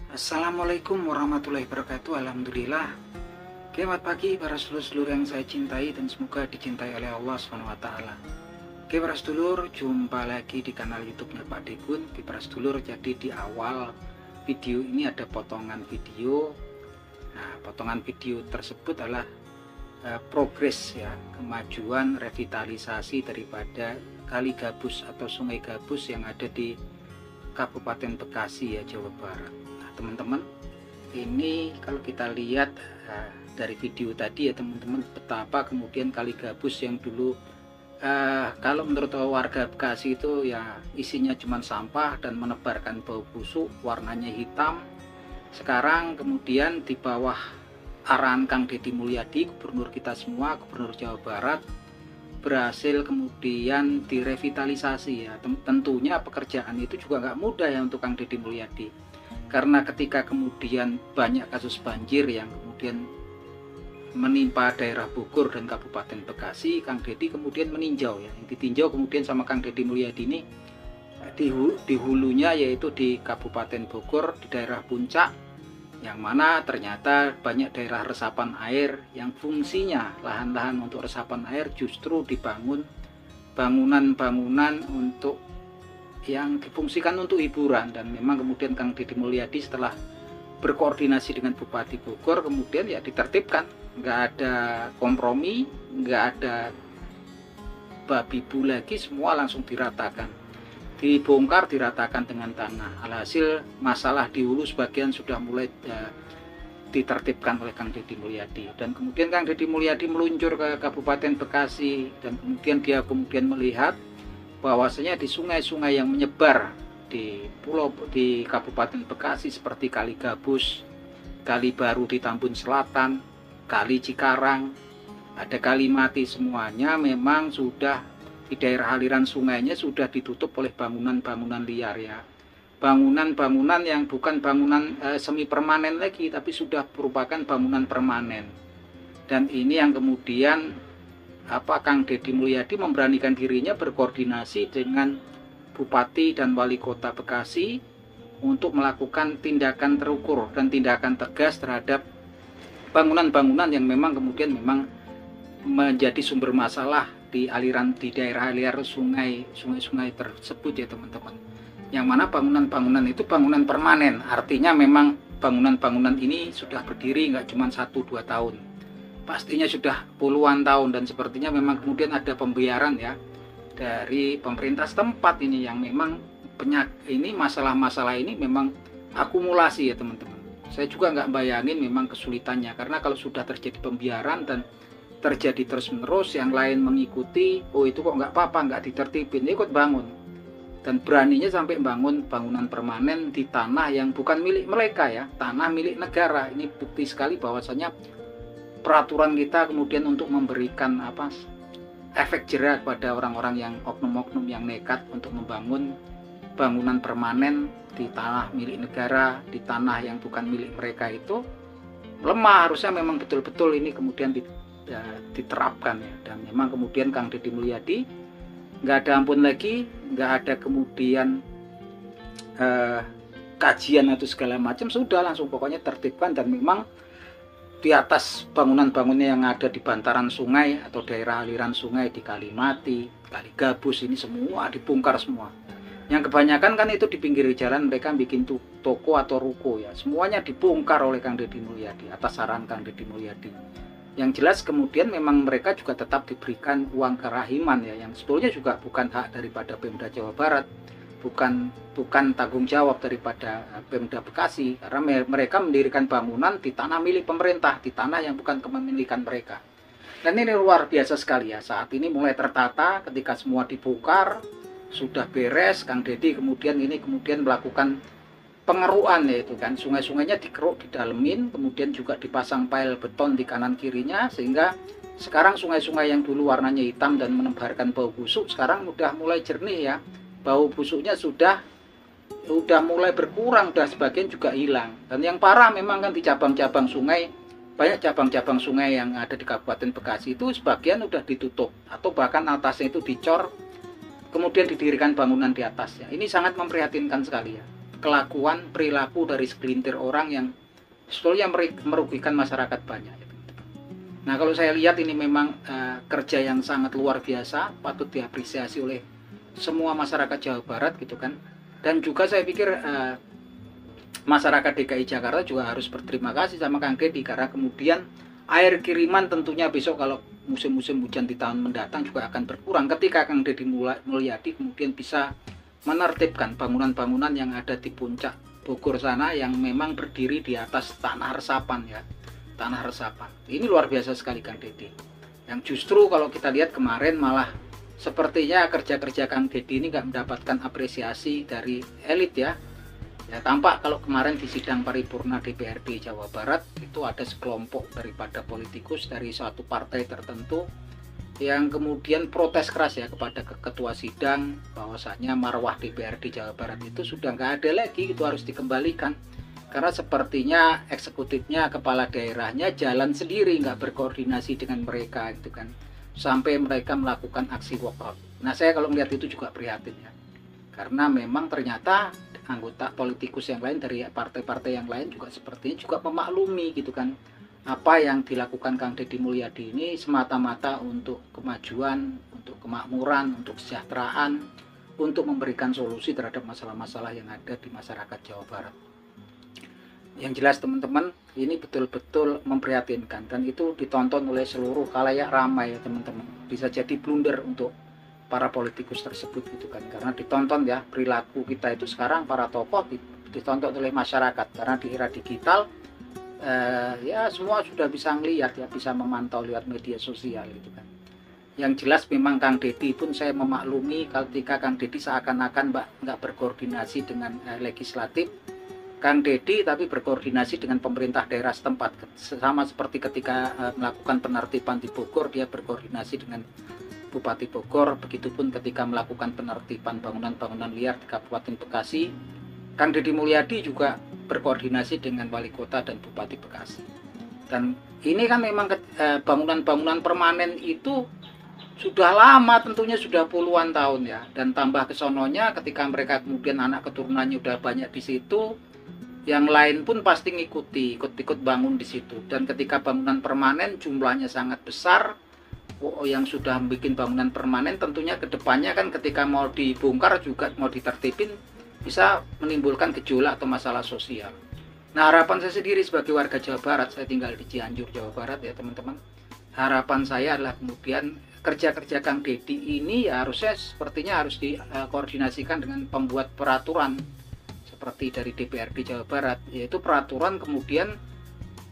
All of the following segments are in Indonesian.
Assalamualaikum warahmatullahi wabarakatuh. Alhamdulillah. Selamat pagi para sedulur-sedulur yang saya cintai dan semoga dicintai oleh Allah SWT. Oke para sedulur, jumpa lagi di kanal YouTube-nya Pak Dekun. Oke para sedulur, jadi di awal video ini ada potongan video. Nah, potongan video tersebut adalah progres ya, kemajuan revitalisasi daripada Kali Gabus atau Sungai Gabus yang ada di Kabupaten Bekasi ya, Jawa Barat. Nah, teman-teman, ini kalau kita lihat dari video tadi ya teman-teman, betapa kemudian Kali Gabus yang dulu kalau menurut warga Bekasi itu ya isinya cuma sampah dan menebarkan bau busuk, warnanya hitam. Sekarang kemudian di bawah arahan Kang Deddy Mulyadi, gubernur kita semua, gubernur Jawa Barat, berhasil kemudian direvitalisasi ya. Tentunya pekerjaan itu juga nggak mudah ya untuk Kang Deddy Mulyadi, karena ketika kemudian banyak kasus banjir yang kemudian menimpa daerah Bogor dan Kabupaten Bekasi, Kang Deddy kemudian meninjau ya. Yang ditinjau kemudian sama Kang Deddy Mulyadi ini di hulunya, yaitu di Kabupaten Bogor, di daerah Puncak, yang mana ternyata banyak daerah resapan air yang fungsinya lahan-lahan untuk resapan air justru dibangun bangunan-bangunan untuk yang difungsikan untuk hiburan. Dan memang kemudian Kang Deddy Mulyadi setelah berkoordinasi dengan Bupati Bogor kemudian ya ditertibkan, nggak ada kompromi, nggak ada babi bu lagi, semua langsung diratakan, dibongkar, diratakan dengan tanah. Alhasil masalah di hulu sebagian sudah mulai ditertibkan oleh Kang Deddy Mulyadi. Dan kemudian Kang Deddy Mulyadi meluncur ke Kabupaten Bekasi, dan kemudian dia melihat bahwasanya di sungai-sungai yang menyebar di Kabupaten Bekasi seperti Kali Gabus, Kali Baru di Tambun Selatan, Kali Cikarang, ada Kali Mati, semuanya memang sudah di daerah aliran sungainya sudah ditutup oleh bangunan-bangunan liar ya. Bangunan-bangunan yang bukan bangunan semi permanen lagi, tapi sudah merupakan bangunan permanen. Dan ini yang kemudian Kang Deddy Mulyadi memberanikan dirinya berkoordinasi dengan Bupati dan Wali Kota Bekasi untuk melakukan tindakan terukur dan tindakan tegas terhadap bangunan-bangunan yang memang kemudian menjadi sumber masalah di daerah aliran sungai-sungai tersebut ya teman-teman. Yang mana bangunan-bangunan itu bangunan permanen, artinya memang bangunan-bangunan ini sudah berdiri nggak cuma 1-2 tahun, pastinya sudah puluhan tahun, dan sepertinya memang kemudian ada pembiaran ya dari pemerintah setempat ini, yang memang masalah-masalah ini memang akumulasi ya teman-teman. Saya juga nggak bayangin memang kesulitannya, karena kalau sudah terjadi pembiaran dan terjadi terus-menerus, yang lain mengikuti, oh itu kok nggak apa-apa, nggak ditertibin, ikut bangun, dan beraninya sampai bangun bangunan permanen di tanah yang bukan milik mereka ya, tanah milik negara. Ini bukti sekali bahwasanya peraturan kita kemudian untuk memberikan efek jerah kepada orang-orang yang oknum-oknum yang nekat untuk membangun bangunan permanen di tanah milik negara, di tanah yang bukan milik mereka, itu lemah. Harusnya memang betul-betul ini kemudian diterapkan ya. Dan memang kemudian Kang Deddy Mulyadi nggak ada ampun lagi, nggak ada kemudian kajian atau segala macam, sudah langsung pokoknya tertibkan. Dan memang di atas bangunan-bangunan yang ada di bantaran sungai atau daerah aliran sungai di Kali Mati, Kali Gabus, ini semua dibongkar semua. Yang kebanyakan kan itu di pinggir jalan mereka bikin toko atau ruko ya, semuanya dibongkar oleh Kang Deddy Mulyadi atas saran Kang Deddy Mulyadi. Yang jelas kemudian memang mereka juga tetap diberikan uang kerahiman ya, yang sebetulnya juga bukan hak daripada Pemda Jawa Barat, bukan tanggung jawab daripada Pemda Bekasi, karena mereka mendirikan bangunan di tanah milik pemerintah, di tanah yang bukan kepemilikan mereka. Dan ini luar biasa sekali ya, saat ini mulai tertata ketika semua dibongkar, sudah beres. Kang Deddy kemudian melakukan pengerukan, yaitu kan sungai-sungainya dikeruk, didalemin, kemudian juga dipasang pail beton di kanan kirinya, sehingga sekarang sungai-sungai yang dulu warnanya hitam dan menebarkan bau busuk sekarang udah mulai jernih ya. Bau busuknya sudah mulai berkurang, sudah sebagian juga hilang. Dan yang parah memang kan di cabang-cabang sungai, banyak cabang-cabang sungai yang ada di Kabupaten Bekasi itu sebagian udah ditutup atau bahkan atasnya itu dicor, kemudian didirikan bangunan di atasnya. Ini sangat memprihatinkan sekali ya. kelakuan, perilaku dari segelintir orang yang sebetulnya merugikan masyarakat banyak. Nah, kalau saya lihat ini memang kerja yang sangat luar biasa, patut diapresiasi oleh semua masyarakat Jawa Barat gitu kan. Dan juga saya pikir masyarakat DKI Jakarta juga harus berterima kasih sama Kang Deddy, karena kemudian air kiriman tentunya besok kalau musim-musim hujan di tahun mendatang juga akan berkurang ketika Kang Deddy Mulyadi kemudian bisa menertibkan bangunan-bangunan yang ada di puncak Bogor sana yang memang berdiri di atas tanah resapan ya. Tanah resapan. Ini luar biasa sekali Kang Deddy. Yang justru kalau kita lihat kemarin malah sepertinya kerja-kerja Kang Deddy ini nggak mendapatkan apresiasi dari elit ya. Ya, tampak kalau kemarin di sidang paripurna DPRD Jawa Barat itu ada sekelompok daripada politikus dari suatu partai tertentu yang kemudian protes keras ya kepada ketua sidang bahwasanya marwah DPRD Jawa Barat itu sudah nggak ada lagi, itu harus dikembalikan. Karena sepertinya eksekutifnya, kepala daerahnya jalan sendiri, nggak berkoordinasi dengan mereka gitu kan, sampai mereka melakukan aksi walkout. Nah, saya kalau melihat itu juga prihatin ya, karena memang ternyata anggota politikus yang lain dari partai-partai yang lain juga sepertinya juga memaklumi gitu kan, apa yang dilakukan Kang Deddy Mulyadi ini semata-mata untuk kemajuan, untuk kemakmuran, untuk kesejahteraan, untuk memberikan solusi terhadap masalah-masalah yang ada di masyarakat Jawa Barat. Yang jelas teman-teman, ini betul-betul memprihatinkan dan itu ditonton oleh seluruh khalayak ramai ya teman-teman. Bisa jadi blunder untuk para politikus tersebut gitu kan, karena ditonton ya perilaku kita itu sekarang para tokoh ditonton oleh masyarakat, karena di era digital ya semua sudah bisa ngelihat ya, bisa memantau lewat media sosial gitu kan. Yang jelas memang Kang Deddy pun saya memaklumi ketika Kang Deddy seakan-akan nggak berkoordinasi dengan legislatif Kang Deddy, tapi berkoordinasi dengan pemerintah daerah setempat, sama seperti ketika melakukan penertiban di Bogor dia berkoordinasi dengan Bupati Bogor, begitupun ketika melakukan penertiban bangunan-bangunan liar di Kabupaten Bekasi, Kang Deddy Mulyadi juga berkoordinasi dengan Wali Kota dan Bupati Bekasi. Dan ini kan memang bangunan-bangunan permanen itu sudah lama, tentunya sudah puluhan tahun ya, dan tambah kesononya ketika mereka kemudian anak keturunannya udah banyak di situ, yang lain pun pasti ikut bangun di situ. Dan ketika bangunan permanen jumlahnya sangat besar, yang sudah bikin bangunan permanen tentunya kedepannya kan ketika mau dibongkar juga mau ditertibin bisa menimbulkan gejolak atau masalah sosial. Nah, harapan saya sendiri sebagai warga Jawa Barat, saya tinggal di Cianjur, Jawa Barat ya teman-teman, harapan saya adalah kemudian kerja-kerja Kang Deddy ini ya harusnya sepertinya harus dikoordinasikan dengan pembuat peraturan seperti dari DPRD Jawa Barat, yaitu peraturan kemudian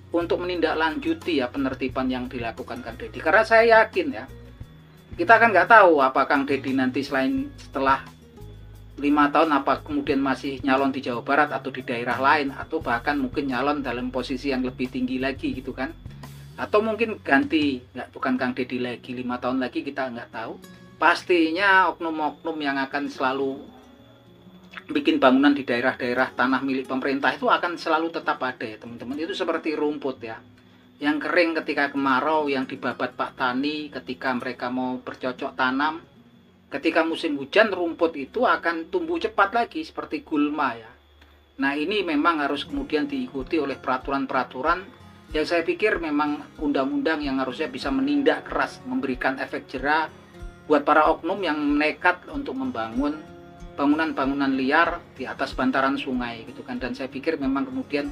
untuk menindaklanjuti ya penertiban yang dilakukan Kang Deddy. Karena saya yakin ya, kita kan nggak tahu apa Kang Deddy nanti setelah 5 tahun apa kemudian masih nyalon di Jawa Barat atau di daerah lain, atau bahkan mungkin nyalon dalam posisi yang lebih tinggi lagi gitu kan, atau mungkin ganti, bukan Kang Deddy lagi 5 tahun lagi, kita nggak tahu. Pastinya oknum-oknum yang akan selalu bikin bangunan di daerah-daerah tanah milik pemerintah itu akan selalu tetap ada ya teman-teman. Itu seperti rumput ya, yang kering ketika kemarau, yang dibabat Pak Tani ketika mereka mau bercocok tanam. Ketika musim hujan rumput itu akan tumbuh cepat lagi seperti gulma ya. Nah, ini memang harus kemudian diikuti oleh peraturan-peraturan yang saya pikir memang undang-undang yang harusnya bisa menindak keras, memberikan efek jera buat para oknum yang nekat untuk membangun bangunan-bangunan liar di atas bantaran sungai gitu kan. Dan saya pikir memang kemudian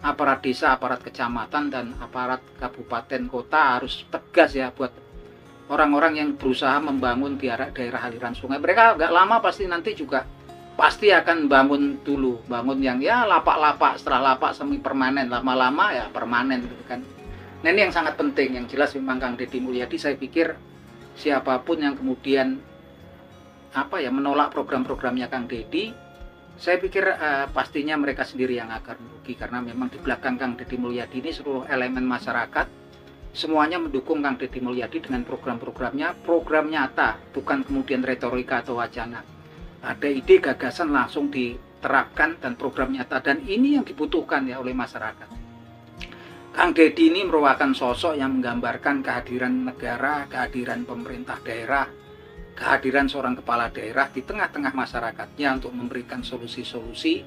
aparat desa, aparat kecamatan dan aparat kabupaten kota harus tegas ya buat orang-orang yang berusaha membangun di daerah aliran sungai. Mereka nggak lama pasti nanti juga pasti akan bangun dulu, bangun yang ya lapak-lapak, setelah lapak semi permanen, lama-lama ya permanen gitu kan. Nah, ini yang sangat penting. Yang jelas memang Kang Deddy Mulyadi, saya pikir siapapun yang kemudian menolak program-programnya Kang Deddy, saya pikir pastinya mereka sendiri yang akan merugi, karena memang di belakang Kang Deddy Mulyadi ini seluruh elemen masyarakat semuanya mendukung Kang Deddy Mulyadi dengan program-programnya, program nyata, bukan kemudian retorika atau wacana. Ada ide, gagasan langsung diterapkan dan program nyata, dan ini yang dibutuhkan ya oleh masyarakat. Kang Deddy ini merupakan sosok yang menggambarkan kehadiran negara, kehadiran pemerintah daerah, kehadiran seorang kepala daerah di tengah-tengah masyarakatnya untuk memberikan solusi-solusi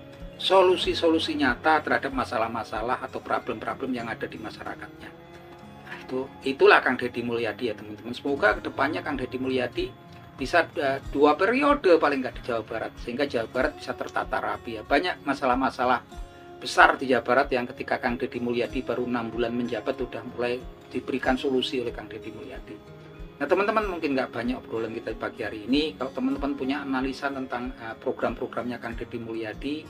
nyata terhadap masalah-masalah atau problem-problem yang ada di masyarakatnya. Nah, itulah Kang Deddy Mulyadi ya teman-teman. Semoga kedepannya Kang Deddy Mulyadi bisa 2 periode paling nggak di Jawa Barat, sehingga Jawa Barat bisa tertata rapi ya. Banyak masalah-masalah besar di Jawa Barat yang ketika Kang Deddy Mulyadi baru 6 bulan menjabat sudah mulai diberikan solusi oleh Kang Deddy Mulyadi. Nah teman-teman, mungkin nggak banyak obrolan kita di pagi hari ini. Kalau teman-teman punya analisa tentang program-programnya Kang Deddy Mulyadi,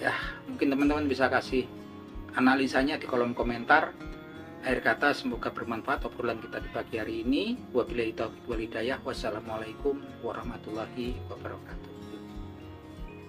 ya mungkin teman-teman bisa kasih analisanya di kolom komentar. Akhir kata, semoga bermanfaat obrolan kita di pagi hari ini. Wabillahi taufiq wal hidayah. Wassalamualaikum warahmatullahi wabarakatuh.